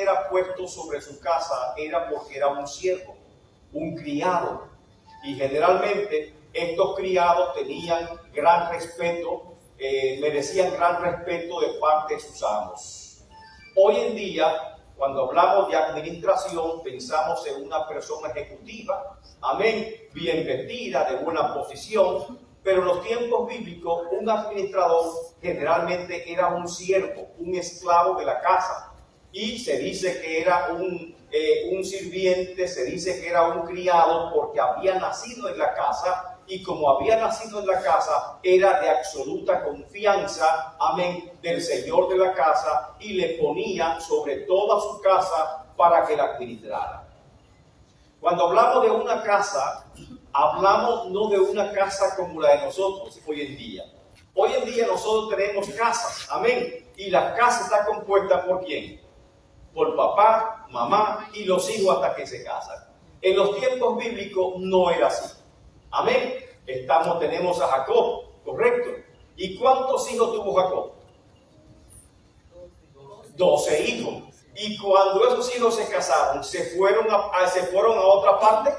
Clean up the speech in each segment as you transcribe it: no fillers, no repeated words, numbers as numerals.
era puesto sobre su casa era porque era un siervo, un criado. Y generalmente estos criados tenían gran respeto, merecían gran respeto de parte de sus amos. Hoy en día, cuando hablamos de administración, pensamos en una persona ejecutiva, amén, bien vestida, de buena posición, pero en los tiempos bíblicos un administrador generalmente era un siervo, un esclavo de la casa, y se dice que era un sirviente, se dice que era un criado porque había nacido en la casa, y como había nacido en la casa, era de absoluta confianza, amén, del señor de la casa, y le ponía sobre toda su casa para que la administrara. Cuando hablamos de una casa, hablamos no de una casa como la de nosotros hoy en día. Hoy en día nosotros tenemos casas, amén, y la casa está compuesta ¿por quién? Por papá, mamá y los hijos hasta que se casan. En los tiempos bíblicos no era así. Amén. Tenemos a Jacob, ¿correcto? ¿Y cuántos hijos tuvo Jacob? 12 hijos. Y cuando esos hijos se casaron, ¿se fueron a otra parte?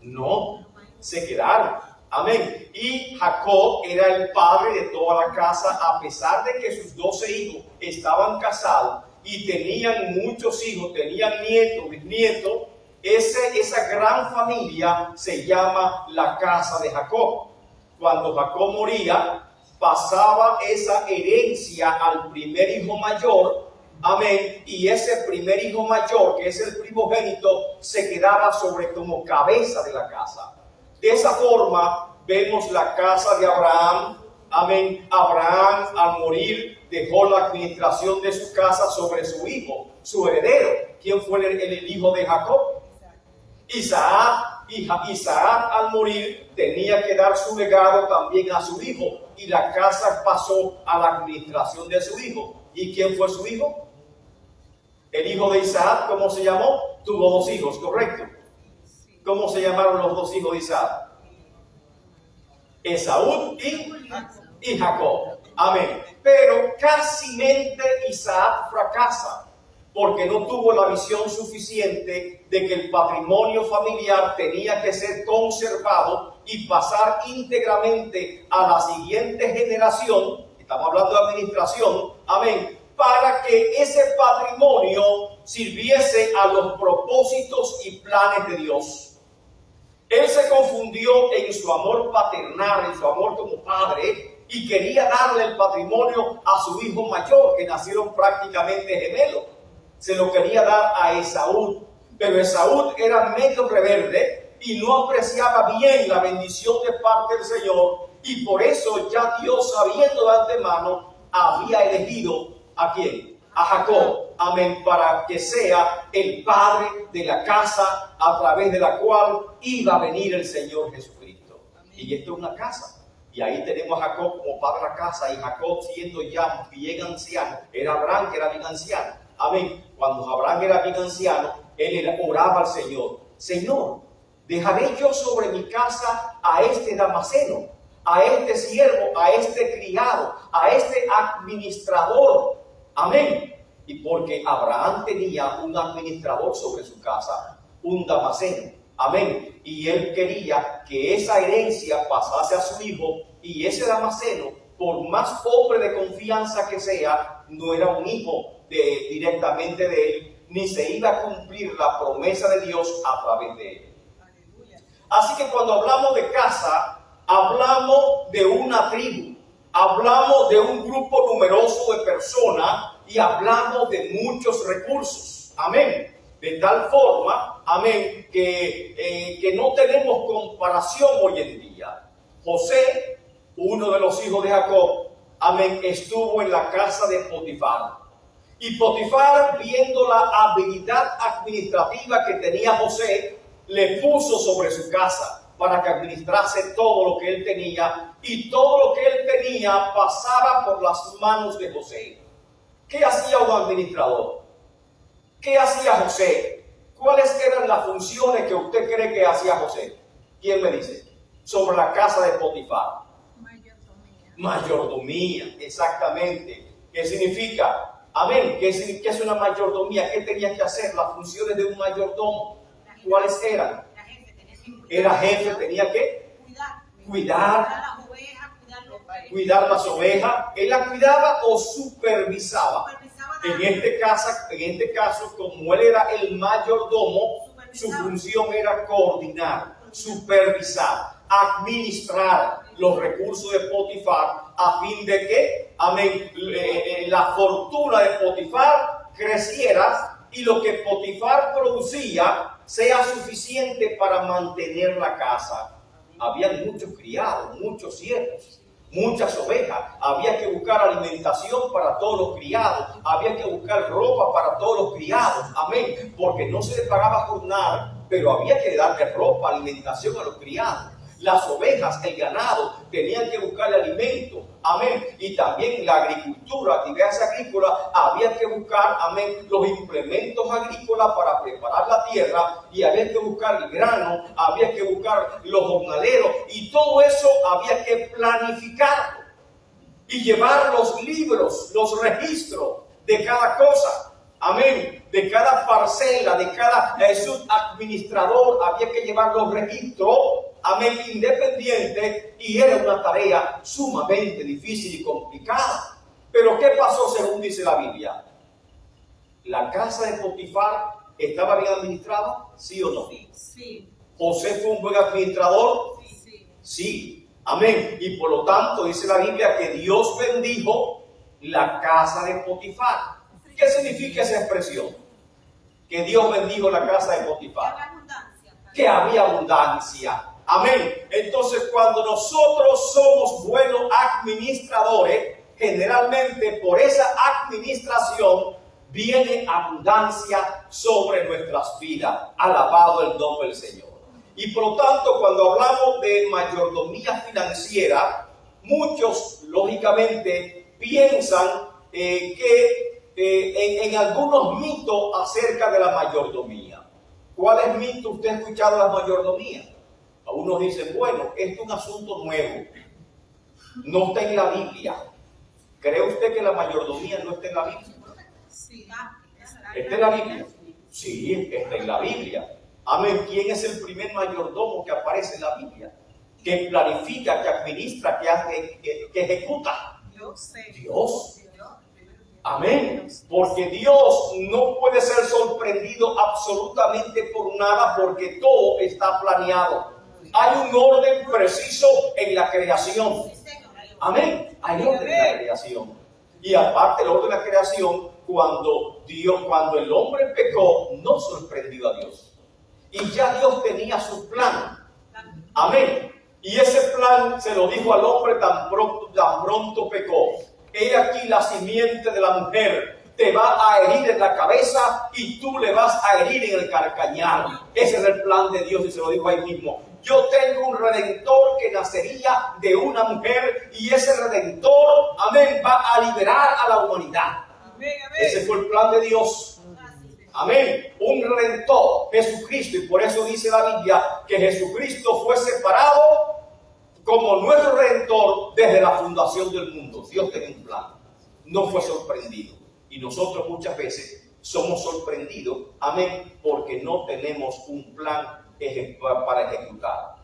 No, se quedaron. Amén. Y Jacob era el padre de toda la casa, a pesar de que sus 12 hijos estaban casados y tenían muchos hijos, tenían nietos, bisnietos. Esa gran familia se llama la casa de Jacob. Cuando Jacob moría, pasaba esa herencia al primer hijo mayor, amén, y ese primer hijo mayor, que es el primogénito, se quedaba como cabeza de la casa. De esa forma vemos la casa de Abraham, amén. Abraham al morir dejó la administración de su casa sobre su hijo, su heredero. ¿Quién fue el hijo de Jacob? Isaac. Isaac al morir tenía que dar su legado también a su hijo, y la casa pasó a la administración de su hijo. ¿Y quién fue su hijo? El hijo de Isaac, ¿cómo se llamó? Tuvo 2 hijos, ¿correcto? ¿Cómo se llamaron los 2 hijos de Isaac? Esaú y Jacob. Amén. Pero casi Isaac fracasa, porque no tuvo la visión suficiente de que el patrimonio familiar tenía que ser conservado y pasar íntegramente a la siguiente generación. Estamos hablando de administración, amén, para que ese patrimonio sirviese a los propósitos y planes de Dios. Él se confundió en su amor paternal, en su amor como padre, y quería darle el patrimonio a su hijo mayor, que nacieron prácticamente gemelos. Se lo quería dar a Esaú, pero Esaú era medio rebelde y no apreciaba bien la bendición de parte del Señor, y por eso ya Dios, sabiendo de antemano, había elegido ¿a quién? A Jacob, amén, para que sea el padre de la casa a través de la cual iba a venir el Señor Jesucristo. Y esto es una casa. Y ahí tenemos a Jacob como padre de la casa, y Jacob siendo ya bien anciano. Era Abraham que era bien anciano. Amén. Cuando Abraham era bien anciano, él oraba al Señor. Señor, dejaré yo sobre mi casa a este damaseno, a este siervo, a este criado, a este administrador. Amén. Y porque Abraham tenía un administrador sobre su casa, un damaseno. Amén. Y él quería que esa herencia pasase a su hijo, y ese damaseno, por más hombre de confianza que sea, no era un hijo directamente de él, ni se iba a cumplir la promesa de Dios a través de él. Así que cuando hablamos de casa, hablamos de una tribu, hablamos de un grupo numeroso de personas, y hablamos de muchos recursos. Amén. De tal forma, amén, que no tenemos comparación hoy en día. José, uno de los hijos de Jacob, amén, estuvo en la casa de Potifar. Y Potifar, viendo la habilidad administrativa que tenía José, le puso sobre su casa para que administrase todo lo que él tenía, y todo lo que él tenía pasaba por las manos de José. ¿Qué hacía un administrador? ¿Qué hacía José? ¿Cuáles eran las funciones que usted cree que hacía José? ¿Quién me dice? Sobre la casa de Potifar. Mayordomía, exactamente. ¿Qué significa? Amén. ¿Qué es una mayordomía? ¿Qué tenía que hacer? Las funciones de un mayordomo. ¿Cuáles eran? Era jefe, tenía que cuidar las ovejas. ¿Él las cuidaba o supervisaba? En este caso, como él era el mayordomo, su función era coordinar, supervisar, administrar los recursos de Potifar a fin de que, amén, la fortuna de Potifar creciera y lo que Potifar producía sea suficiente para mantener la casa. Había muchos criados, muchos siervos, muchas ovejas. Había que buscar alimentación para todos los criados. Había que buscar ropa para todos los criados. Amén. Porque no se les pagaba jornal, pero había que darle ropa, alimentación a los criados. Las ovejas, el ganado, tenían que buscarle alimento. Amén. Y también la agricultura, actividades agrícolas, había que buscar, amén, los implementos agrícolas para preparar la tierra, y había que buscar el grano, había que buscar los jornaleros, y todo eso había que planificarlo y llevar los libros, los registros de cada cosa. Amén. De cada parcela, de cada subadministrador, había que llevar los registros. Amén, independiente, y era una tarea sumamente difícil y complicada. Pero ¿qué pasó según dice la Biblia? ¿La casa de Potifar estaba bien administrada? ¿Sí o no? Sí. ¿José fue un buen administrador? Sí. Sí. Amén. Y por lo tanto dice la Biblia que Dios bendijo la casa de Potifar. ¿Qué significa esa expresión? Que Dios bendijo la casa de Potifar. Que había abundancia. Amén. Entonces, cuando nosotros somos buenos administradores, generalmente por esa administración viene abundancia sobre nuestras vidas. Alabado el nombre del Señor. Y por lo tanto, cuando hablamos de mayordomía financiera, muchos lógicamente piensan en algunos mitos acerca de la mayordomía. ¿Cuáles mitos usted ha escuchado de la mayordomía? Algunos dicen, bueno, esto es un asunto nuevo, no está en la Biblia. ¿Cree usted que la mayordomía no está en la Biblia? Sí. ¿Está en la Biblia? Sí, está en la Biblia. Amén. ¿Quién es el primer mayordomo que aparece en la Biblia? Que planifica, que administra, que ejecuta. Dios. Amén. Porque Dios no puede ser sorprendido absolutamente por nada, porque todo está planeado. Hay un orden preciso en la creación. Amén. Hay orden en la creación. Y aparte el orden de la creación, cuando el hombre pecó, no sorprendió a Dios. Y ya Dios tenía su plan. Amén. Y ese plan se lo dijo al hombre tan pronto pecó. He aquí la simiente de la mujer te va a herir en la cabeza y tú le vas a herir en el carcañal. Ese es el plan de Dios y se lo dijo ahí mismo. Yo tengo un redentor que nacería de una mujer y ese redentor, amén, va a liberar a la humanidad. Amén, amén. Ese fue el plan de Dios. Amén. Un redentor, Jesucristo, y por eso dice la Biblia que Jesucristo fue separado como nuestro redentor desde la fundación del mundo. Dios tenía un plan, no fue sorprendido. Y nosotros muchas veces somos sorprendidos, amén, porque no tenemos un plan para ejecutar.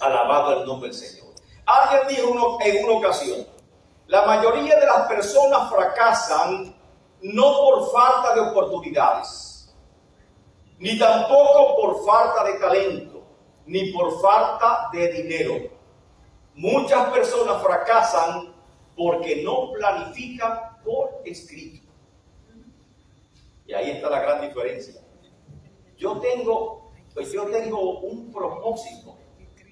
Alabado el nombre del Señor. Alguien dijo en una ocasión, la mayoría de las personas fracasan no por falta de oportunidades, ni tampoco por falta de talento, ni por falta de dinero. Muchas personas fracasan porque no planifican por escrito. Y ahí está la gran diferencia. Yo tengo un propósito.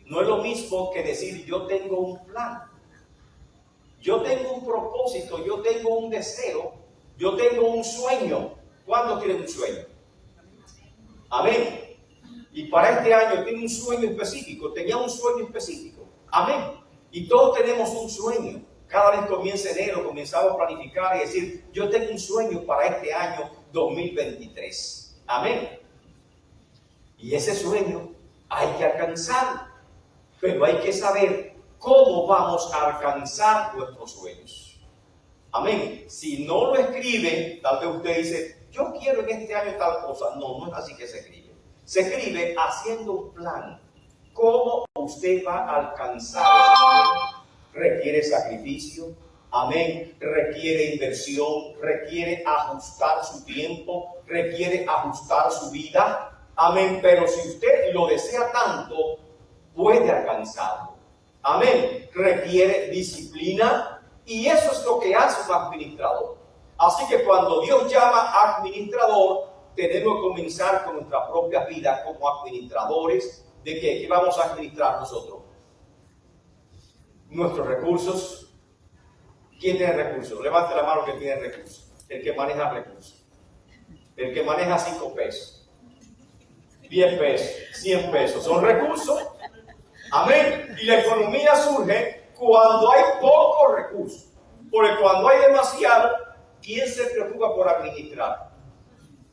No es lo mismo que decir yo tengo un plan. Yo tengo un propósito, yo tengo un deseo, yo tengo un sueño. ¿Cuándo tienen un sueño? Amén. Y para este año tiene un sueño específico, tenía un sueño específico. Amén. Y todos tenemos un sueño. Cada vez comienza enero, comenzamos a planificar y decir, yo tengo un sueño para este año 2023. Amén. Y ese sueño hay que alcanzarlo. Pero hay que saber cómo vamos a alcanzar nuestros sueños. Amén. Si no lo escribe, tal vez usted dice, yo quiero en este año tal cosa. No, no es así que se escribe. Se escribe haciendo un plan. ¿Cómo usted va a alcanzar ese plan? Requiere sacrificio. Amén. Requiere inversión. Requiere ajustar su tiempo. Requiere ajustar su vida. Amén. Pero si usted lo desea tanto, puede alcanzarlo. Amén. Requiere disciplina. Y eso es lo que hace un administrador. Así que cuando Dios llama administrador, tenemos que comenzar con nuestra propia vida como administradores. ¿De qué? ¿Qué vamos a administrar nosotros? Nuestros recursos. ¿Quién tiene recursos? Levante la mano que tiene recursos. El que maneja recursos. El que maneja 5 pesos, 10 pesos, 100 pesos. Son recursos. Amén. Y la economía surge cuando hay pocos recursos. Porque cuando hay demasiado, ¿quién se preocupa por administrar?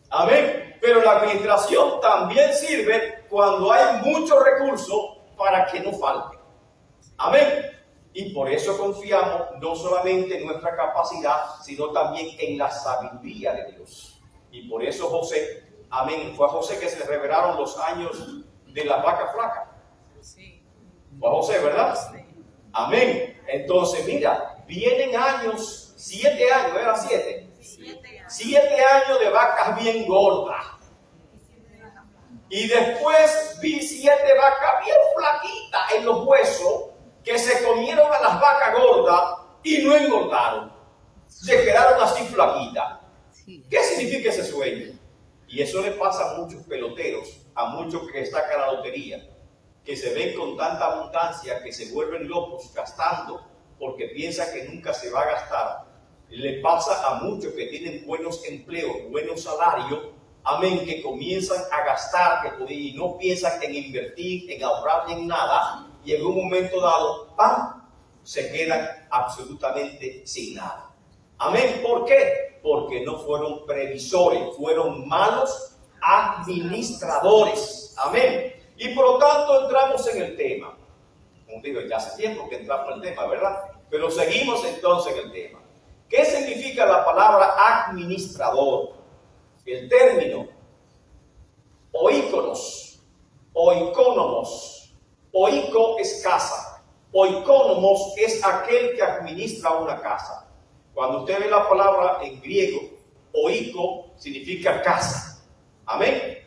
Amén. Pero la administración también sirve cuando hay muchos recursos para que no falte. Amén. Y por eso confiamos no solamente en nuestra capacidad, sino también en la sabiduría de Dios. Y por eso José, amén, fue a José que se le revelaron los años de la vaca flaca. Fue a José, ¿verdad? Amén. Entonces, mira, vienen años, 7 años, ¿eran 7? 7 años de vacas bien gordas. Y después vi 7 vacas bien flaquitas en los huesos que se comieron a las vacas gordas y no engordaron. Se quedaron así flaquitas. ¿Qué significa ese sueño? Y eso le pasa a muchos peloteros, a muchos que sacan la lotería, que se ven con tanta abundancia que se vuelven locos gastando porque piensan que nunca se va a gastar. Le pasa a muchos que tienen buenos empleos, buenos salarios, amén, que comienzan a gastar y no piensan en invertir, en ahorrar en nada, y en un momento dado, ¡pam!, se quedan absolutamente sin nada. Amén. ¿Por qué? Porque no fueron previsores, fueron malos administradores. Amén. Y por lo tanto entramos en el tema. Como digo, ya hace tiempo que entramos en el tema, ¿verdad? Pero seguimos entonces en el tema. ¿Qué significa la palabra administrador? El término oíconos, oikónomos. Oiko es casa. Oikónomos es aquel que administra una casa. Cuando usted ve la palabra en griego, oiko significa casa. Amén.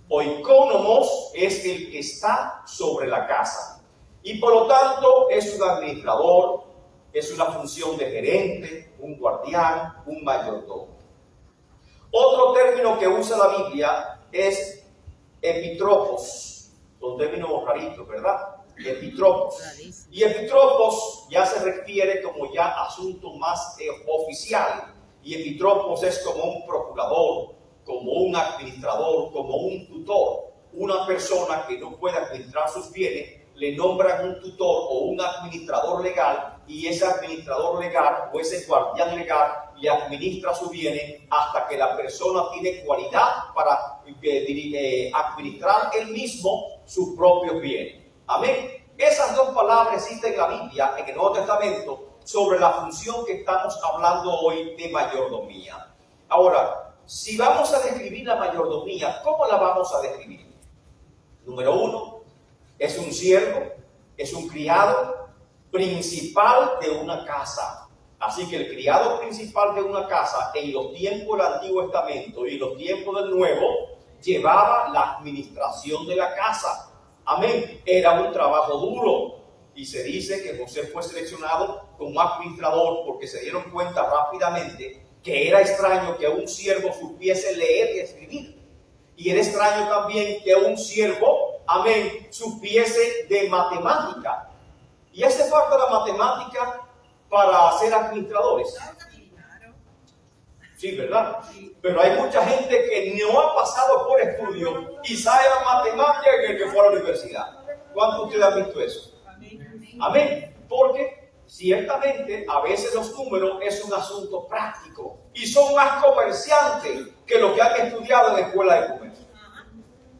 Oikónomos es el que está sobre la casa. Y por lo tanto es un administrador, es una función de gerente, un guardián, un mayordomo. Otro término que usa la Biblia es epitropos. Son términos raritos, ¿verdad? Epitropos. Y epitropos ya se refiere como ya asunto más oficial. Y epitropos es como un procurador, como un administrador, como un tutor. Una persona que no puede administrar sus bienes, le nombran un tutor o un administrador legal, y ese administrador legal o ese guardián legal le administra sus bienes hasta que la persona tiene cualidad para administrar él mismo sus propios bienes. Amén. Esas dos palabras existen en la Biblia, en el Nuevo Testamento, sobre la función que estamos hablando hoy de mayordomía. Ahora, si vamos a describir la mayordomía, ¿cómo la vamos a describir? Número 1, es un siervo, es un criado principal de una casa. Así que el criado principal de una casa en los tiempos del Antiguo Testamento y los tiempos del Nuevo llevaba la administración de la casa. Amén. Era un trabajo duro. Y se dice que José fue seleccionado como administrador porque se dieron cuenta rápidamente que era extraño que un siervo supiese leer y escribir. Y era extraño también que un siervo, amén, supiese de matemática. Y hace falta la matemática para ser administradores. Sí, ¿verdad? Pero hay mucha gente que no ha pasado por estudio y sabe la matemática que el que fue a la universidad. ¿Cuántos de ustedes han visto eso? Amén. Porque ciertamente a veces los números es un asunto práctico y son más comerciantes que lo que han estudiado en la escuela de comercio.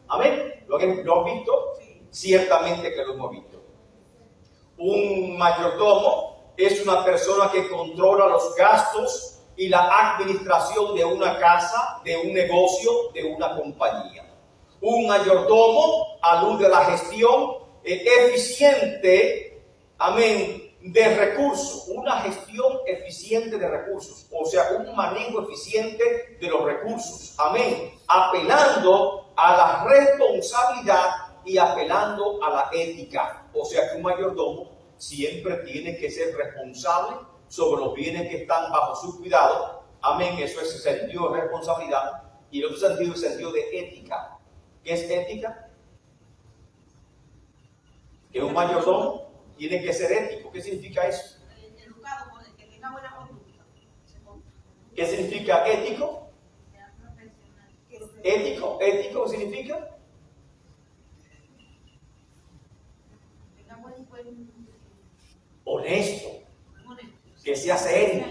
Amén. ¿Lo han visto? Ciertamente que lo hemos visto. Un mayordomo es una persona que controla los gastos y la administración de una casa, de un negocio, de una compañía. Un mayordomo alude a la gestión eficiente, amén, de recursos, una gestión eficiente de recursos, o sea, un manejo eficiente de los recursos, amén, apelando a la responsabilidad y apelando a la ética, o sea que un mayordomo siempre tiene que ser responsable sobre los bienes que están bajo su cuidado, amén, eso es el sentido de responsabilidad, y el otro sentido es el sentido de ética. ¿Qué es ética? Que un mayordomo tiene que ser ético. ¿Qué significa eso? Educado, que tenga buena conducta. ¿Qué significa ético? Ético, ético significa honesto, que sea serio,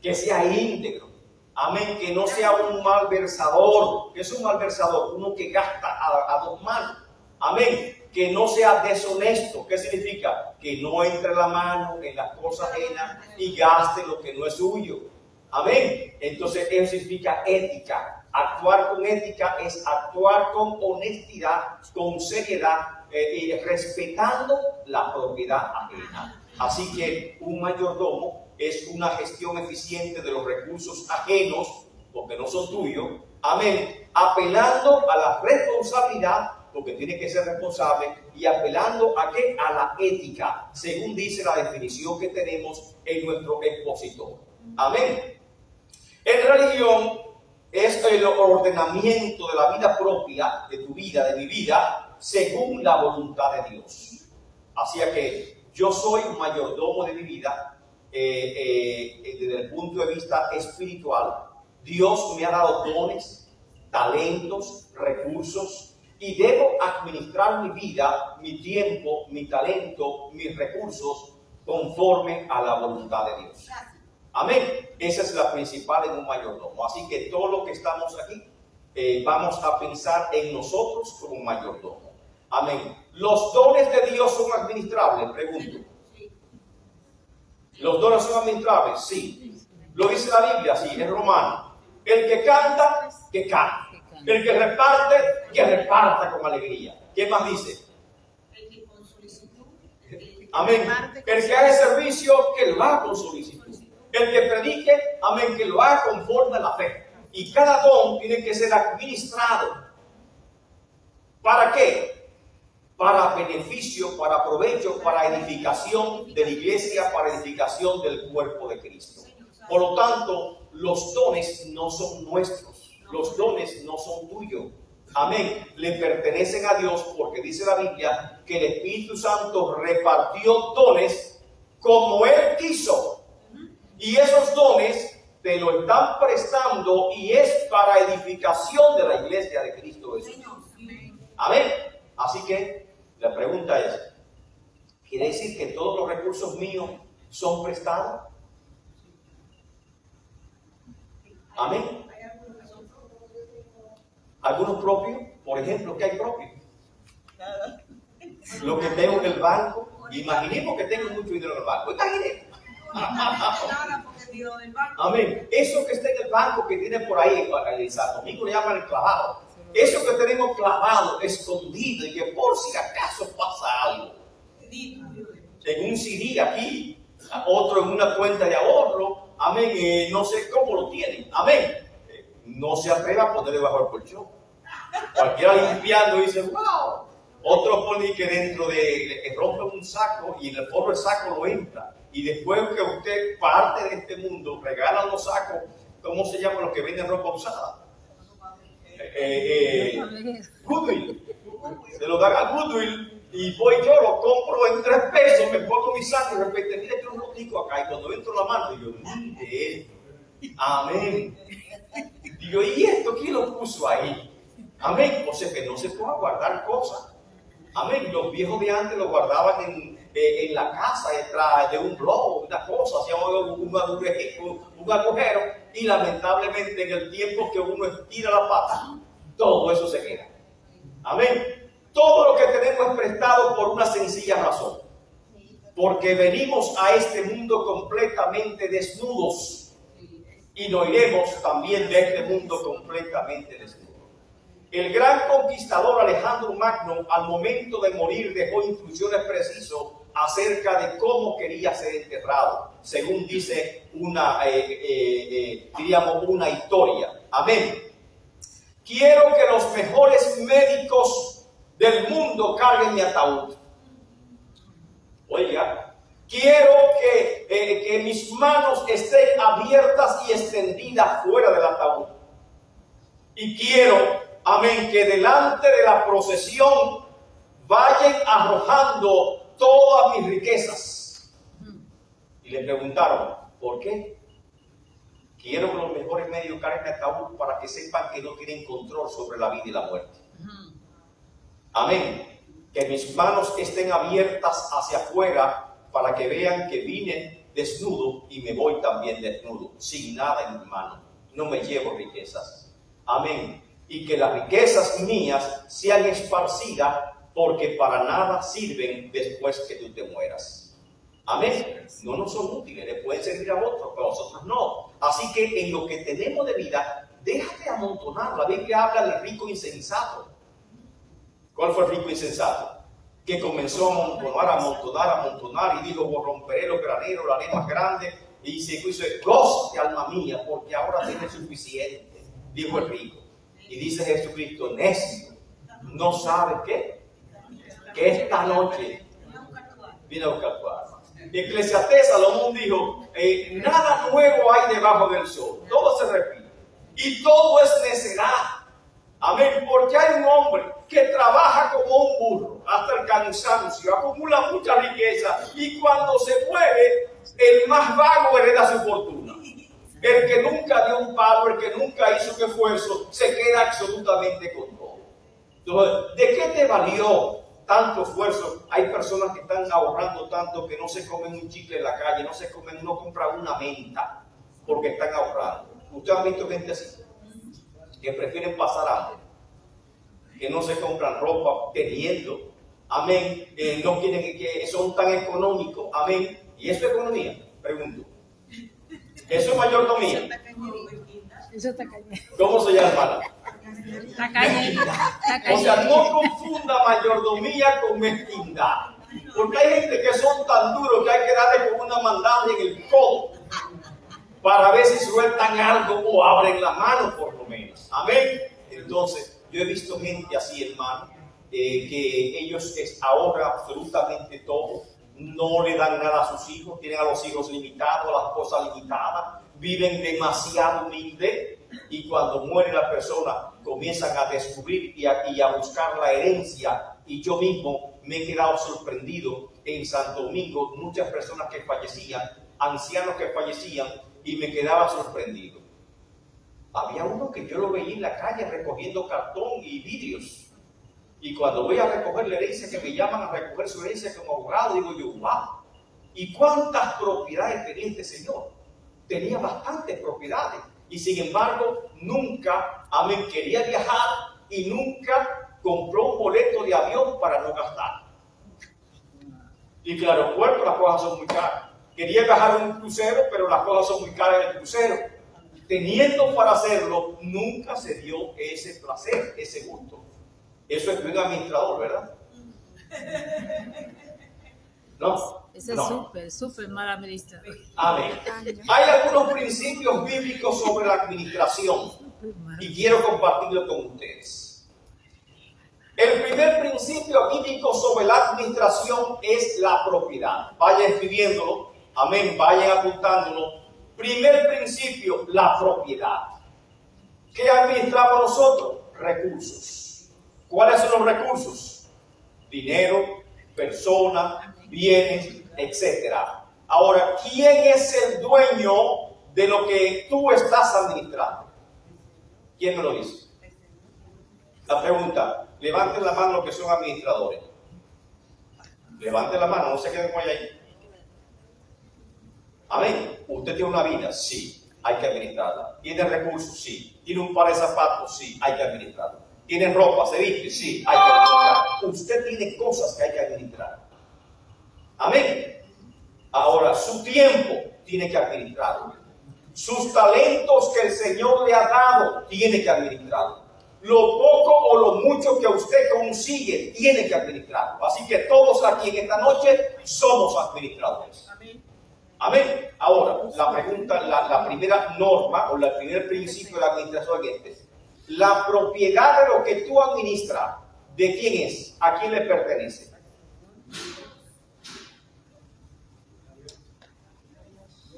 que sea íntegro. Amén, que no sea un malversador. ¿Qué es un malversador? Uno que gasta a dos manos. Amén. Que no sea deshonesto. ¿Qué significa? Que no entre la mano en las cosas ajenas y gaste lo que no es suyo. Amén. Entonces eso significa ética. Actuar con ética es actuar con honestidad, con seriedad y respetando la propiedad ajena. Así que un mayordomo es una gestión eficiente de los recursos ajenos, porque no son tuyos. Amén. Apelando a la responsabilidad, porque tiene que ser responsable, y apelando a ¿qué? A la ética, según dice la definición que tenemos en nuestro expositor. Amén. En religión es el ordenamiento de la vida propia, de tu vida, de mi vida, según la voluntad de Dios. Así que yo soy un mayordomo de mi vida desde el punto de vista espiritual. Dios me ha dado dones, talentos, recursos, y debo administrar mi vida, mi tiempo, mi talento, mis recursos conforme a la voluntad de Dios. Amén. Esa es la principal en un mayordomo. Así que todo lo que estamos aquí vamos a pensar en nosotros como un mayordomo. Amén. ¿Los dones de Dios son administrables? Pregunto. ¿Los dones son administrables? Sí. Lo dice la Biblia, sí, en Romano. El que canta, que cante. El que reparte, que reparta con alegría. ¿Qué más dice? El que con solicitud. Amén. El que haga servicio, que lo haga con solicitud. El que predique, amén, que lo haga conforme a la fe. Y cada don tiene que ser administrado. ¿Para qué? Para beneficio, para provecho, para edificación de la iglesia, para edificación del cuerpo de Cristo. Por lo tanto, los dones no son nuestros, los dones no son tuyos. Amén. Le pertenecen a Dios porque dice la Biblia que el Espíritu Santo repartió dones como Él quiso. Y esos dones te lo están prestando y es para edificación de la iglesia de Cristo Jesús. Amén. Así que la pregunta es, ¿quiere decir que todos los recursos míos son prestados? Amén. ¿Algunos propios? Por ejemplo, ¿qué hay propios? Lo que tengo en el banco. Imaginemos que tengo mucho dinero en el banco. Imaginemos. Amén. Eso que está en el banco que tiene por ahí, en Santo Domingo le llaman el clavado. Eso que tenemos clavado, escondido, y que por si acaso pasa algo. En un CD aquí, otro en una cuenta de ahorro. Amén. No sé cómo lo tienen. Amén. No se atreva a ponerle bajo el colchón. Cualquiera limpiando dice, wow. Otro pone que dentro de, rompe un saco y en el forro del saco no entra. Y después que usted parte de este mundo, regalan los sacos, ¿cómo se llaman los que venden ropa usada? Goodwill. Se lo dan a Goodwill y voy yo, lo compro en 3 pesos, me pongo mi saco y de repente, mire, tengo un botico acá. Y cuando entro la mano, digo, mire esto. Amén. Digo, ¿y esto quién lo puso ahí? Amén. O sea que no se puede guardar cosas. Amén. Los viejos de antes lo guardaban en la casa, detrás de un globo, una cosa, hacían un agujero, y lamentablemente en el tiempo que uno estira la pata, todo eso se queda. Amén. Todo lo que tenemos es prestado por una sencilla razón. porque venimos a este mundo completamente desnudos y nos iremos también de este mundo completamente desnudos. El gran conquistador Alejandro Magno, al momento de morir, dejó instrucciones precisas acerca de cómo quería ser enterrado, según dice diríamos una historia. Amén. Quiero que los mejores médicos del mundo carguen mi ataúd. Oiga, quiero que mis manos estén abiertas y extendidas fuera del ataúd. Y quiero, amén, que delante de la procesión vayan arrojando todas mis riquezas. Y le preguntaron, ¿por qué? Quiero que los mejores medios carguen el ataúd para que sepan que no tienen control sobre la vida y la muerte. Amén. Que mis manos estén abiertas hacia afuera para que vean que vine desnudo y me voy también desnudo, sin nada en mi mano. No me llevo riquezas. Amén. Y que las riquezas mías sean esparcidas porque para nada sirven después que tú te mueras. Amén. No nos son útiles, le pueden servir a otros, pero a nosotros no. Así que en lo que tenemos de vida, déjate amontonar. La Biblia habla del rico insensato. ¿Cuál fue el rico insensato? Que comenzó a amontonar y dijo, romperé los graneros, la haré más grande. Y se dice, gózate alma mía, porque ahora tienes suficiente, dijo el rico. Y dice Jesucristo, necio, ¿no sabes qué? Que esta noche vino a buscar tu alma. Eclesiastés, Salomón dijo, nada nuevo hay debajo del sol, todo se repite y todo es necedad. Amén, porque hay un hombre que trabaja como un burro hasta el cansancio, acumula mucha riqueza y cuando se muere, el más vago hereda su fortuna. El que nunca dio un palo, el que nunca hizo un esfuerzo, se queda absolutamente con todo. Entonces, ¿de qué te valió tanto esfuerzo? Hay personas que están ahorrando tanto que no se comen un chicle en la calle, no compran una menta porque están ahorrando. ¿Ustedes han visto gente así? Que prefieren pasar hambre, que no se compran ropa teniendo, amén, no quieren que son tan económicos, amén. ¿Y eso es economía? Pregunto. ¿Eso es mayordomía? Eso está cañón. ¿Cómo se llama, hermana? Tacañe. O sea, no confunda mayordomía con mezquindad. Porque hay gente que son tan duros que hay que darle con una mandada en el codo para ver si sueltan algo o abren la mano por lo menos. Amén. Entonces, yo he visto gente así, hermano, que ellos ahorran absolutamente todo. No le dan nada a sus hijos, tienen a los hijos limitados, a las esposas limitadas, viven demasiado humilde y cuando muere la persona comienzan a descubrir y a buscar la herencia. Y yo mismo me he quedado sorprendido en Santo Domingo, muchas personas que fallecían, ancianos que fallecían, y me quedaba sorprendido. Había uno que yo lo veía en la calle recogiendo cartón y vidrios. Y cuando voy a recoger la herencia, que me llaman a recoger su herencia como abogado, digo yo, wow, ¿y cuántas propiedades tenía este señor? Tenía bastantes propiedades. Y sin embargo, nunca, amén, quería viajar y nunca compró un boleto de avión para no gastar. Y claro, el aeropuerto las cosas son muy caras. Quería viajar en un crucero, pero las cosas son muy caras en el crucero. Teniendo para hacerlo, nunca se dio ese placer, ese gusto. Eso es de un administrador, ¿verdad? No. Ese no. es súper mal administrador. Amén. Hay algunos principios bíblicos sobre la administración y quiero compartirlo con ustedes. El primer principio bíblico sobre la administración es la propiedad. Vayan escribiéndolo, amén, vayan apuntándolo. Primer principio, la propiedad. ¿Qué administramos nosotros? Recursos. ¿Cuáles son los recursos? Dinero, personas, bienes, etc. Ahora, ¿quién es el dueño de lo que tú estás administrando? ¿Quién me lo dice? La pregunta, levanten la mano los que son administradores. Levanten la mano, no se queden como ahí. Amén. ¿Usted tiene una vida? Sí, hay que administrarla. ¿Tiene recursos? Sí. ¿Tiene un par de zapatos? Sí, hay que administrarla. ¿Tiene ropa? ¿Se viste? Sí, hay que administrar. Usted tiene cosas que hay que administrar. Amén. Ahora, su tiempo tiene que administrarlo. Sus talentos que el Señor le ha dado, tiene que administrarlo. Lo poco o lo mucho que usted consigue, tiene que administrarlo. Así que todos aquí en esta noche somos administradores. Amén. Ahora, la pregunta, la primera norma o el primer principio de la administración es este. La propiedad de lo que tú administras, ¿de quién es? ¿A quién le pertenece?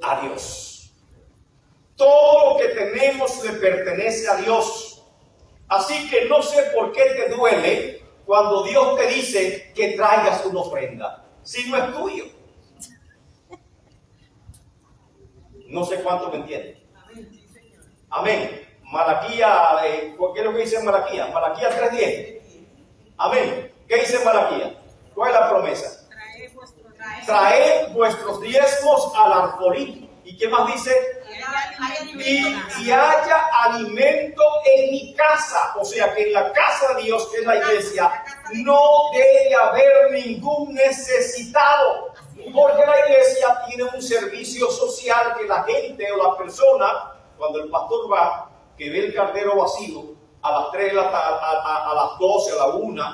A Dios. Todo lo que tenemos le pertenece a Dios. Así que no sé por qué te duele cuando Dios te dice que traigas una ofrenda, si no es tuyo. No sé cuánto me entienden. Amén. Malaquía, ¿qué es lo que dice Malaquía? Malaquía 3:10. Amén. ¿Qué dice Malaquía? ¿Cuál es la promesa? Traed vuestros diezmos al alfolí. ¿Y qué más dice? Y haya alimento en mi casa. O sea que en la casa de Dios, que es la iglesia, no debe haber ningún necesitado. Porque la iglesia tiene un servicio social que la gente o la persona, cuando el pastor va, que ve el caldero vacío a las 3, a las 12, a la 1,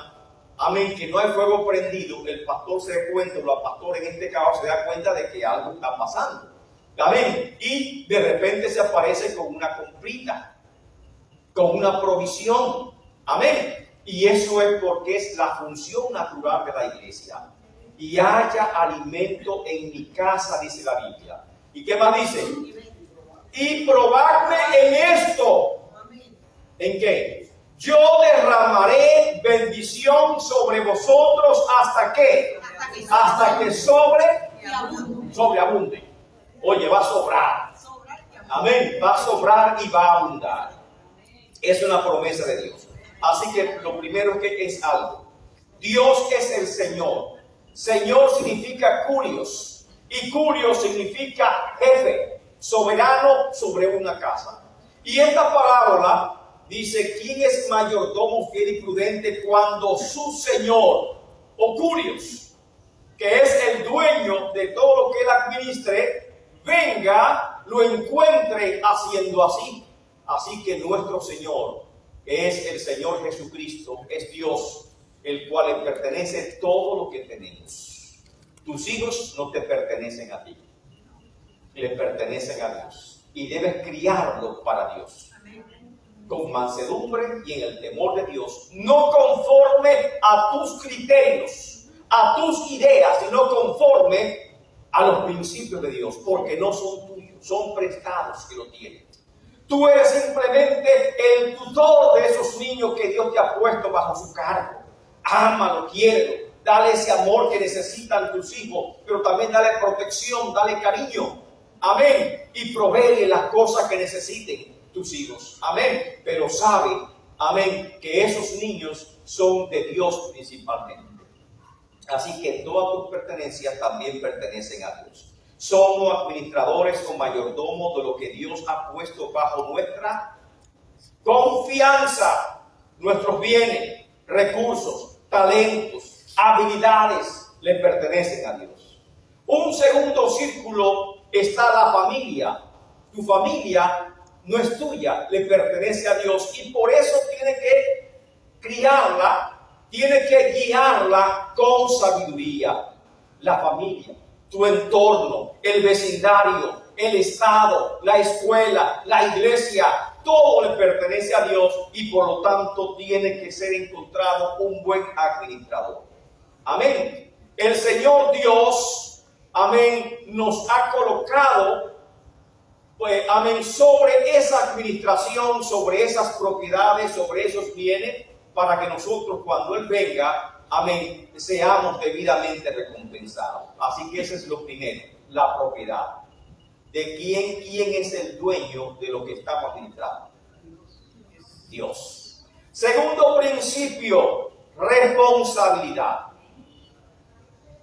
amén, que no hay fuego prendido, el pastor se da cuenta, o la pastora en este caso se da cuenta de que algo está pasando. Amén. Y de repente se aparece con una comprita, con una provisión. Amén. Y eso es porque es la función natural de la iglesia. Y haya alimento en mi casa, dice la Biblia. ¿Y qué más dice? Y probadme en esto. ¿En qué? Yo derramaré bendición sobre vosotros hasta que sobreabunde. Oye, va a sobrar. Amén. Va a sobrar y va a abundar. Es una promesa de Dios. Así que lo primero que es algo. Dios es el Señor. Señor significa curios. Y curio significa jefe, soberano sobre una casa. Y esta parábola dice: ¿quién es mayordomo fiel y prudente cuando su Señor, o curios, que es el dueño de todo lo que él administre, venga, lo encuentre haciendo así? Así que nuestro Señor, que es el Señor Jesucristo, es Dios, el cual le pertenece todo lo que tenemos. Tus hijos no te pertenecen a ti, le pertenecen a Dios. Y debes criarlos para Dios, con mansedumbre y en el temor de Dios, no conforme a tus criterios, a tus ideas, sino conforme a los principios de Dios, porque no son tuyos, son prestados que lo tienen. Tú eres simplemente el tutor de esos niños que Dios te ha puesto bajo su cargo. Ámalo, quiérelo, dale ese amor que necesitan tus hijos, pero también dale protección, dale cariño. Amén. Y proveele las cosas que necesiten tus hijos. Amén. Pero sabe, amén, que esos niños son de Dios principalmente. Así que todas tus pertenencias también pertenecen a Dios. Somos administradores o mayordomos de lo que Dios ha puesto bajo nuestra confianza. Nuestros bienes, recursos, talentos, habilidades le pertenecen a Dios. Un segundo círculo está la familia. Tu familia no es tuya, le pertenece a Dios, y por eso tiene que criarla, tiene que guiarla con sabiduría. La familia, tu entorno, el vecindario, el estado, la escuela, la iglesia, todo le pertenece a Dios, y por lo tanto tiene que ser encontrado un buen administrador. Amén. El Señor Dios, amén, nos ha colocado, pues, amén, sobre esa administración, sobre esas propiedades, sobre esos bienes, para que nosotros, cuando Él venga, amén, seamos debidamente recompensados. Así que ese es lo primero, la propiedad. ¿De quién es el dueño de lo que estamos administrando? Dios. Segundo principio, responsabilidad.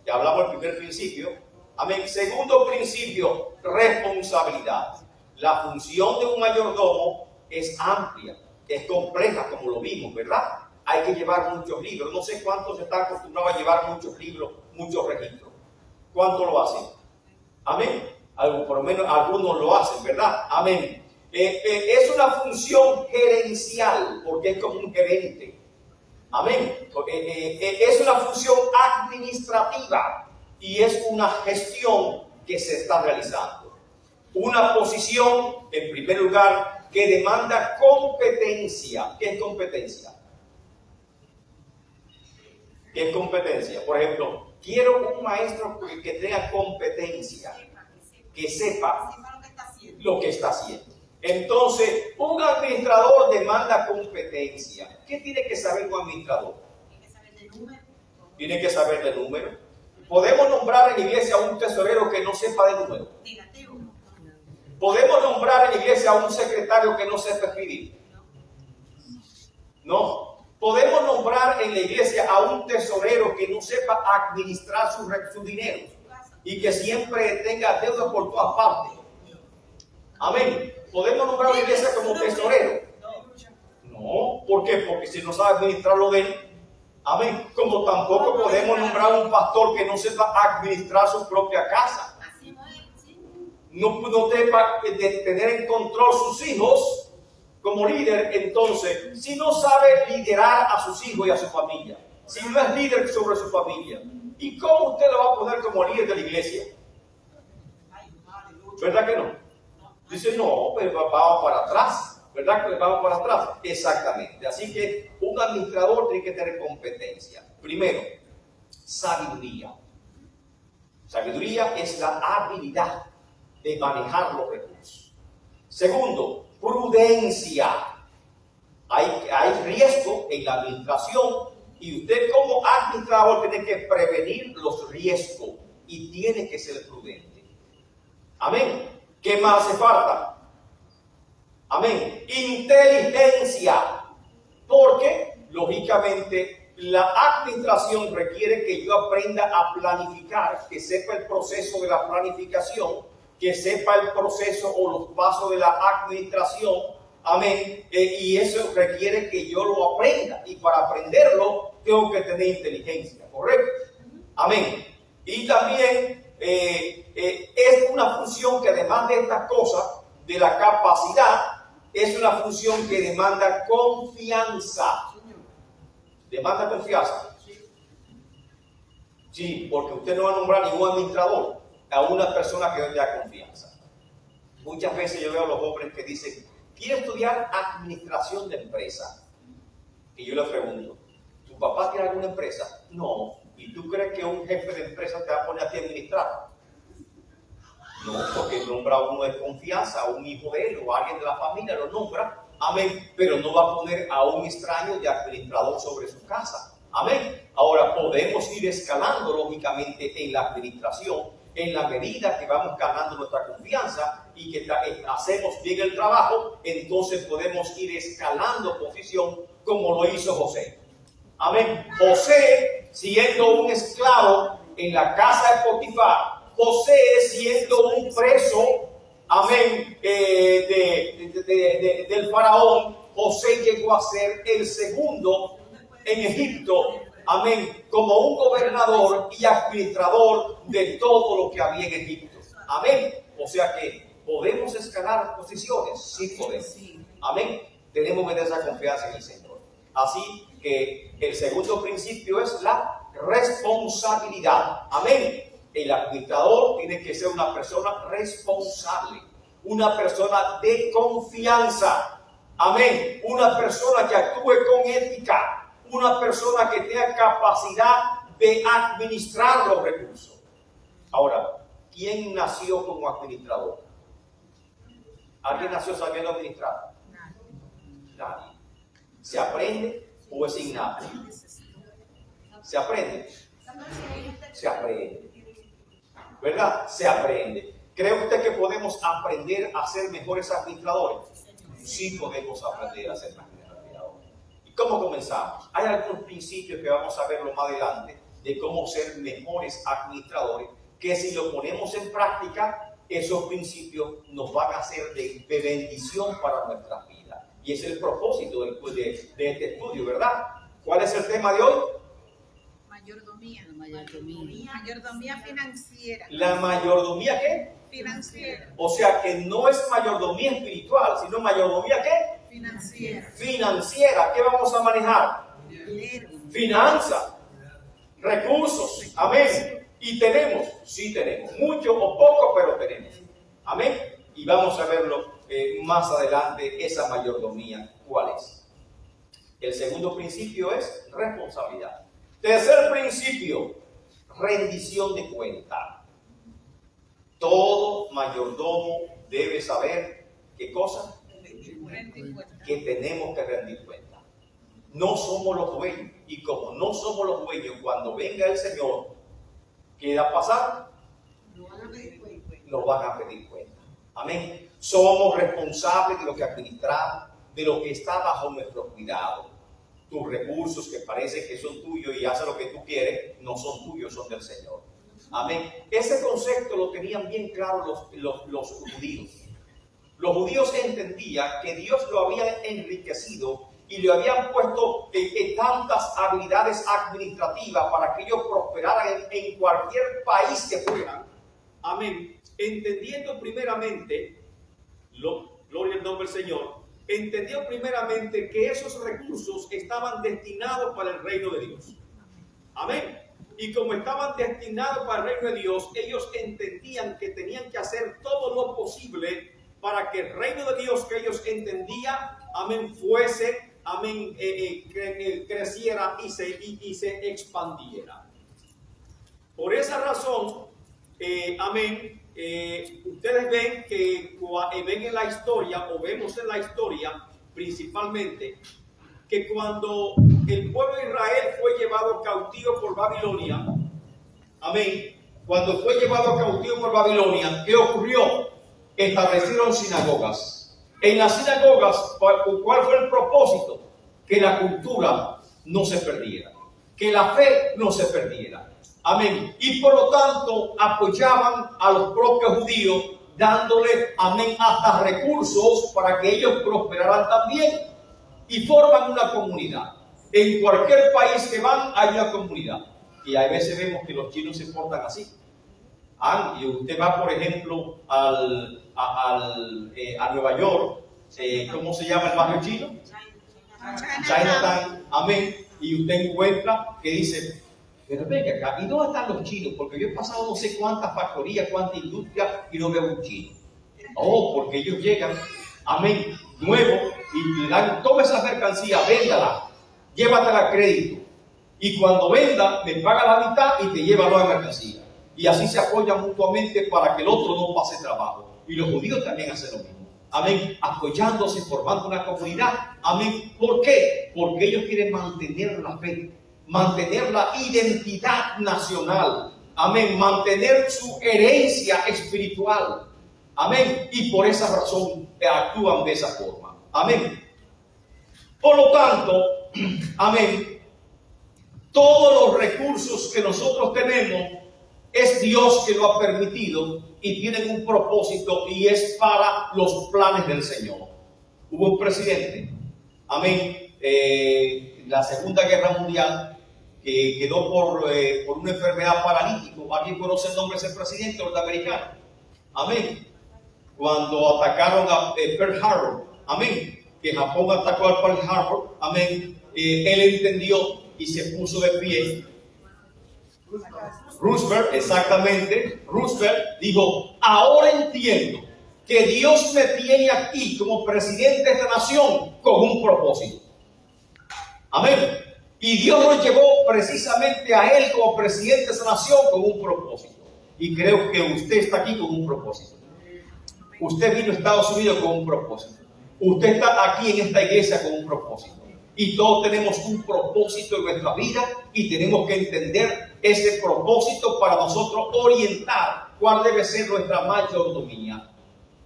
Ya hablamos del primer principio. Amén. Segundo principio, responsabilidad. La función de un mayordomo es amplia, es compleja, como lo vimos, ¿verdad? Hay que llevar muchos libros. No sé cuántos están acostumbrados a llevar muchos libros, muchos registros. ¿Cuánto lo hacen? Amén. Por lo menos algunos lo hacen, ¿verdad? Amén. Es una función gerencial, porque es como un gerente. Amén. Es una función administrativa y es una gestión que se está realizando. Una posición, en primer lugar, que demanda competencia. ¿Qué es competencia? ¿Qué es competencia? Por ejemplo, quiero un maestro que tenga competencia, que sepa lo que está haciendo. Entonces, un administrador demanda competencia. ¿Qué tiene que saber un administrador? Tiene que saber de números. ¿Podemos nombrar en la iglesia a un tesorero que no sepa de números? ¿Podemos nombrar en la iglesia a un secretario que no sepa escribir? No. ¿Podemos nombrar en la iglesia a un tesorero que no sepa administrar su dinero y que siempre tenga deuda por todas partes? Amén. ¿Podemos nombrar a la iglesia como tesorero? No. ¿Por qué? Porque si no sabe administrarlo de él. Amén. Como tampoco podemos nombrar a un pastor que no sepa administrar su propia casa. No sepa tener en control sus hijos como líder. Entonces, si no sabe liderar a sus hijos y a su familia, si no es líder sobre su familia, ¿y cómo usted lo va a poner como líder de la iglesia? ¿Verdad que no? Dice, no, pues vamos para atrás. ¿Verdad que vamos para atrás? Exactamente. Así que un administrador tiene que tener competencia. Primero, sabiduría. Sabiduría es la habilidad de manejar los recursos. Segundo, prudencia. Hay riesgo en la administración y usted como administrador tiene que prevenir los riesgos y tiene que ser prudente. Amén. ¿Qué más hace falta? Amén. Inteligencia. Porque, lógicamente, la administración requiere que yo aprenda a planificar, que sepa el proceso de la planificación, que sepa el proceso o los pasos de la administración. Amén. Y eso requiere que yo lo aprenda. Y para aprenderlo, tengo que tener inteligencia. ¿Correcto? Amén. Y también es una función que además de estas cosas, de la capacidad, es una función que demanda confianza. ¿Demanda confianza? Sí, porque usted no va a nombrar ningún administrador a una persona que no tenga confianza. Muchas veces yo veo a los jóvenes que dicen, quiero estudiar administración de empresa. Y yo les pregunto, ¿tu papá tiene alguna empresa? No. ¿Y tú crees que un jefe de empresa te va a poner a ti a administrar? No, porque nombra a uno de confianza, a un hijo de él o a alguien de la familia, lo nombra, amén, pero no va a poner a un extraño de administrador sobre su casa, amén. Ahora, podemos ir escalando lógicamente en la administración, en la medida que vamos ganando nuestra confianza y que hacemos bien el trabajo, entonces podemos ir escalando posición como lo hizo José, amén. José, siendo un esclavo en la casa de Potifar, José siendo un preso, amén, del faraón, José llegó a ser el segundo en Egipto, amén, como un gobernador y administrador de todo lo que había en Egipto, amén. O sea que podemos escalar posiciones, sí podemos, amén. Tenemos que tener esa confianza en el Señor. Así que el segundo principio es la responsabilidad, amén. El administrador tiene que ser una persona responsable, una persona de confianza, amén, una persona que actúe con ética, una persona que tenga capacidad de administrar los recursos. Ahora, ¿quién nació como administrador? ¿Alguien nació sabiendo administrar? Nadie. ¿Se aprende o es innato? ¿Se aprende? Se aprende. ¿Verdad? Se aprende. ¿Cree usted que podemos aprender a ser mejores administradores? Sí podemos aprender a ser mejores administradores. ¿Y cómo comenzamos? Hay algunos principios que vamos a verlo más adelante de cómo ser mejores administradores, que si lo ponemos en práctica, esos principios nos van a ser de bendición para nuestras vidas. Y ese es el propósito de este estudio, ¿verdad? ¿Cuál es el tema de hoy? Mayordomía. La mayordomía. Mayordomía financiera. ¿La mayordomía qué? Financiera. O sea que no es mayordomía espiritual, sino mayordomía ¿qué? Financiera. Financiera. ¿Qué vamos a manejar? Dinero. Finanzas, recursos. Amén. Y tenemos, sí tenemos, mucho o poco, pero tenemos. Amén. Y vamos a verlo más adelante, esa mayordomía, ¿cuál es? El segundo principio es responsabilidad. Tercer principio, rendición de cuenta. Todo mayordomo debe saber qué cosa, que tenemos que rendir cuenta. No somos los dueños, y como no somos los dueños, cuando venga el Señor, ¿qué va a pasar? Nos van a pedir cuenta. Amén. Somos responsables de lo que administramos, de lo que está bajo nuestro cuidado. Tus recursos que parecen que son tuyos y haces lo que tú quieres, no son tuyos, son del Señor. Amén. Ese concepto lo tenían bien claro los judíos. Los judíos entendían que Dios lo había enriquecido y le habían puesto tantas habilidades administrativas para que ellos prosperaran en cualquier país que fueran. Amén. Entendiendo primeramente, gloria al nombre del Señor, entendió primeramente que esos recursos estaban destinados para el reino de Dios. Amén. Y como estaban destinados para el reino de Dios, ellos entendían que tenían que hacer todo lo posible para que el reino de Dios que ellos entendían, amén, fuese, amén, creciera y se expandiera. Por esa razón, amén, ustedes ven que ven en la historia, o vemos en la historia principalmente, que cuando el pueblo de Israel fue llevado cautivo por Babilonia, amén, cuando fue llevado cautivo por Babilonia, ¿qué ocurrió? Establecieron sinagogas. En las sinagogas, ¿cuál fue el propósito? Que la cultura no se perdiera, que la fe no se perdiera. Amén. Y por lo tanto apoyaban a los propios judíos, dándole, amén, hasta recursos para que ellos prosperaran también. Y forman una comunidad. En cualquier país que van hay una comunidad. Y a veces vemos que los chinos se portan así. Y usted va, por ejemplo, a Nueva York, ¿cómo se llama el barrio chino? Chinatown, amén. Y usted encuentra que dice, pero venga acá, ¿y dónde están los chinos? Porque yo he pasado no sé cuántas factorías, cuántas industrias y no veo un chino. Oh, porque ellos llegan, amén, nuevo, y le dan toda esa mercancía, véndala, llévatela a crédito. Y cuando venda, me paga la mitad y te lleva la mercancía. Y así se apoyan mutuamente para que el otro no pase trabajo. Y los judíos también hacen lo mismo. Amén. Apoyándose, formando una comunidad. Amén. ¿Por qué? Porque ellos quieren mantener la fe, mantener la identidad nacional. Amén. Mantener su herencia espiritual. Amén. Y por esa razón actúan de esa forma. Amén. Por lo tanto, amén, todos los recursos que nosotros tenemos es Dios que lo ha permitido y tienen un propósito y es para los planes del Señor. Hubo un presidente, amén, la Segunda Guerra Mundial, que quedó por una enfermedad paralítica. ¿Alguien conoce el nombre de ese presidente norteamericano? Amén. Cuando atacaron a Pearl Harbor, amén, que Japón atacó a Pearl Harbor, amén, él entendió y se puso de pie. Roosevelt, exactamente, Roosevelt dijo, ahora entiendo que Dios me tiene aquí como presidente de esta nación con un propósito. Amén. Y Dios lo llevó precisamente a él como presidente de esa nación con un propósito. Y creo que usted está aquí con un propósito. Usted vino a Estados Unidos con un propósito. Usted está aquí en esta iglesia con un propósito. Y todos tenemos un propósito en nuestra vida y tenemos que entender ese propósito para nosotros orientar cuál debe ser nuestra mayordomía.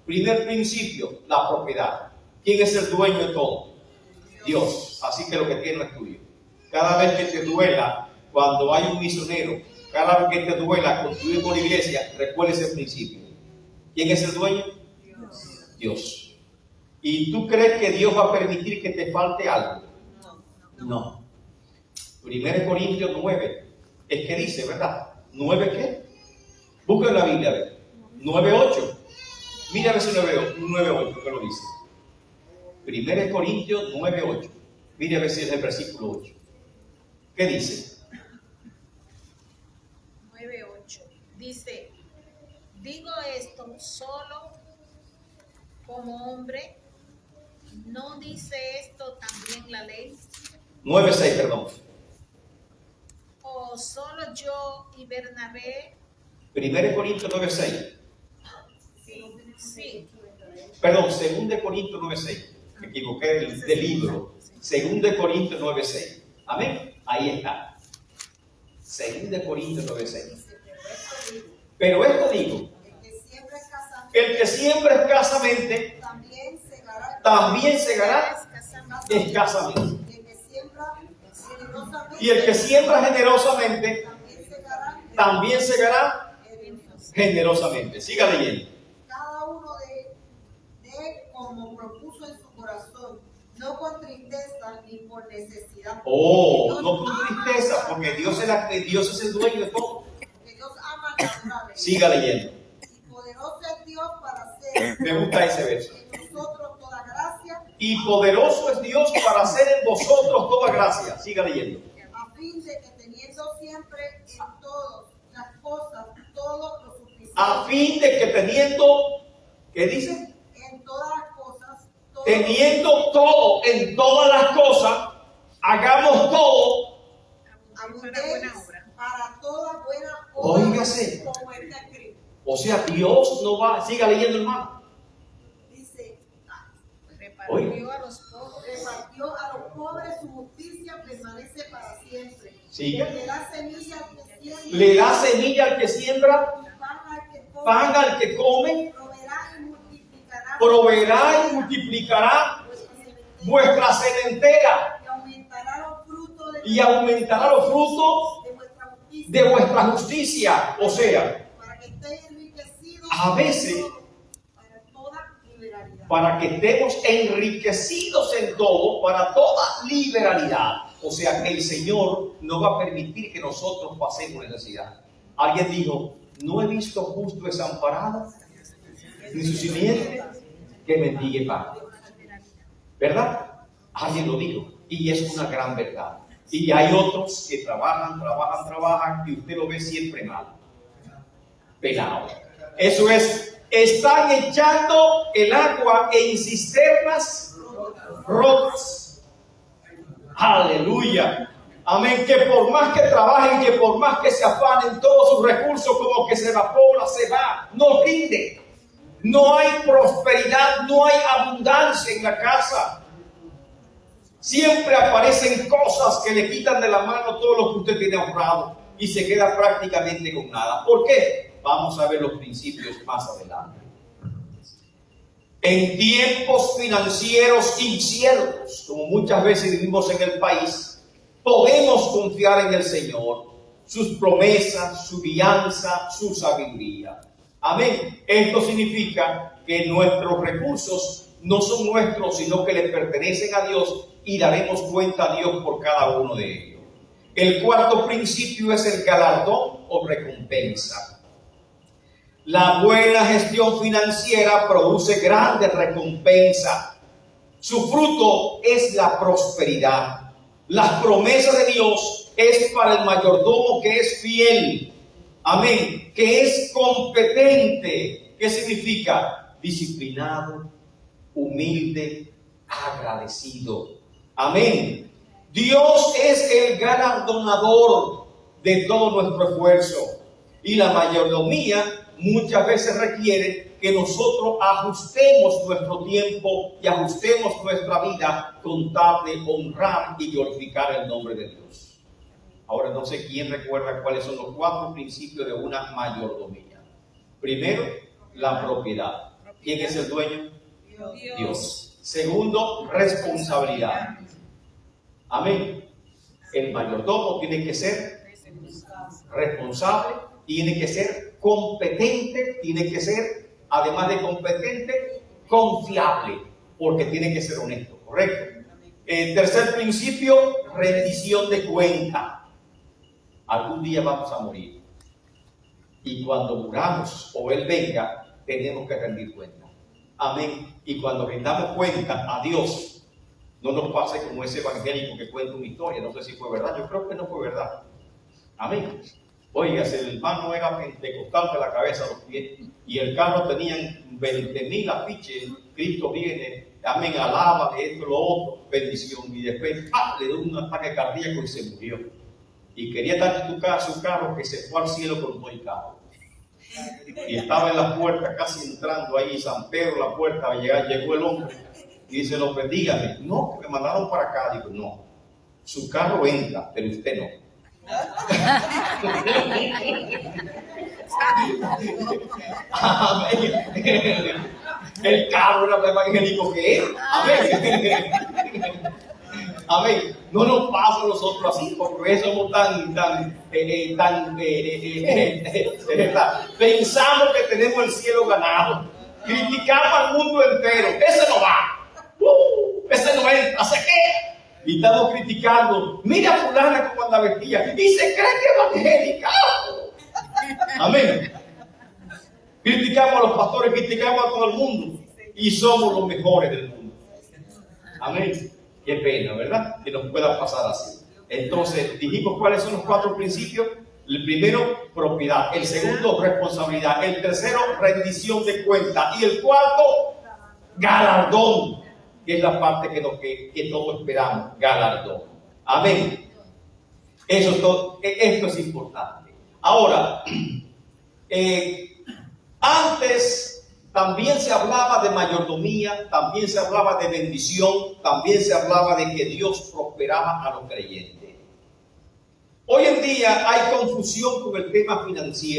Primer principio, la propiedad. ¿Quién es el dueño de todo? Dios. Así que lo que tiene no es tuyo. Cada vez que te duela, cuando hay un misionero, cada vez que te duela construir con la iglesia, recuerda ese principio. ¿Quién es el dueño? Dios. ¿Y tú crees que Dios va a permitir que te falte algo? No. 1 Corintios 9, Es que dice, ¿verdad? 9 ¿qué? Busca en la Biblia, a ver. 9:8. Mira a ver si 9:8, ¿qué lo dice? 1 Corintios 9:8. Mira a ver si es el versículo 8. ¿Qué dice? 9:8. Dice, digo esto solo como hombre, ¿no dice esto también la ley? 9:6, perdón. ¿O solo yo y Bernabé? 1 Corintios 9:6. Sí. Perdón, 2 Corintios 9:6. Me equivoqué del libro. 2 Corintios 9:6. Amén. Ahí está. 2 Corintios 9:6. Pero esto digo, el que siembra escasamente, también segará escasamente. Y el que siembra generosamente, también segará generosamente. Siga leyendo. Cada uno de como propuso en su corazón, no con tristeza ni por necesidad. Oh, no con tristeza, porque Dios es el dueño de todo. Que Dios ama naturalmente. Siga leyendo. Y poderoso es Dios para hacer Me gusta ese verso. en nosotros toda gracia, Y poderoso es Dios para hacer en vosotros toda gracia. Siga leyendo. a fin de que teniendo siempre en todas las cosas todo lo suficiente. A fin de que teniendo, ¿qué dice? En todas las cosas, todo Teniendo todo en todas las cosas, hagamos todo. abundéis para toda buena obra. Óigase. Como está escrito. O sea, Dios no va, siga leyendo, hermano. Dice, Repartió a los pobres. repartió a los pobres, su justicia permanece para siempre. Sigue. Le da semilla al que siembra, Le da semilla al que siembra, pan al que come, pan al que come, proveerá proveerá y y multiplicará multiplicará vuestra sementera, vuestra sementera y aumentará los frutos y aumentará los frutos de vuestra justicia, de vuestra justicia. O sea, para que estéis enriquecidos a veces, para toda liberalidad. para que estemos enriquecidos en todo, para toda liberalidad. O sea, que el Señor no va a permitir que nosotros pasemos necesidad. Alguien dijo, no he visto justo desamparado, ni su simiente que mendigue pan. ¿Verdad? Alguien lo dijo. Y es una gran verdad. Y hay otros que trabajan, y usted lo ve siempre mal. Pelado. Eso es, están echando el agua en cisternas rotas. Aleluya. Amén. Que por más que trabajen, que por más que se afanen, todos sus recursos como que se evapora, se va. No rinde. No hay prosperidad, no hay abundancia en la casa. Siempre aparecen cosas que le quitan de la mano todo lo que usted tiene ahorrado y se queda prácticamente con nada. ¿Por qué? Vamos a ver los principios más adelante. En tiempos financieros inciertos, como muchas veces vivimos en el país, podemos confiar en el Señor, sus promesas, su guianza, su sabiduría. Amén. Esto significa que nuestros recursos no son nuestros, sino que le pertenecen a Dios y daremos cuenta a Dios por cada uno de ellos. El cuarto principio es el galardón o recompensa. La buena gestión financiera produce grandes recompensas. Su fruto es la prosperidad. Las promesas de Dios es para el mayordomo que es fiel. Amén. Que es competente. ¿Qué significa? Disciplinado, humilde, agradecido. Amén. Dios es el galardonador de todo nuestro esfuerzo. Y la mayordomía muchas veces requiere que nosotros ajustemos nuestro tiempo y ajustemos nuestra vida con tal de honrar y glorificar el nombre de Dios. Ahora no sé quién recuerda cuáles son los 4 principios de una mayordomía. Primero, la propiedad. ¿Quién es el dueño? Dios. Segundo, responsabilidad. Amén. El mayordomo tiene que ser responsable, tiene que ser competente, tiene que ser, además de competente, confiable, porque tiene que ser honesto, ¿correcto? Tercer principio, rendición de cuenta. algún día vamos a morir. Y cuando muramos o Él venga, tenemos que rendir cuenta. Amén. Y cuando rendamos cuenta a Dios, no nos pase como ese evangélico que cuenta una historia. No sé si fue verdad, yo creo que no fue verdad. Amén. Oiga, si el hermano era pentecostal de la cabeza a los pies y el carro tenían 20,000 afiches, Cristo viene, amén, alaba, esto, lo otro, bendición. Y después le dio un ataque cardíaco y se murió. Y quería darle su carro que se fue al cielo con todo el carro. Y estaba en la puerta, casi entrando ahí, San Pedro, la puerta, llegó el hombre y dice, lo dígame, no, que me mandaron para acá. Digo, no, su carro entra, pero usted no. El carro era el evangélico que es. Amén. Amén. No nos pasa a nosotros así, porque somos pensamos que tenemos el cielo ganado. Criticamos al mundo entero. Ese no va. Ese no entra. ¿Hace qué? Y estamos criticando. Mira a fulana cómo anda vestida. Y se cree que es evangélica. Amén. Criticamos a los pastores, criticamos a todo el mundo. Y somos los mejores del mundo. Amén. Qué pena, ¿verdad? Que nos pueda pasar así. Entonces, dijimos cuáles son los 4 principios. El primero, propiedad. El segundo, responsabilidad. El tercero, rendición de cuenta. Y el cuarto, galardón. Que es la parte que todos esperamos. Galardón. Amén. Esto es importante. Ahora, antes también se hablaba de mayordomía, también se hablaba de bendición, también se hablaba de que Dios prosperaba a los creyentes. Hoy en día hay confusión con el tema financiero.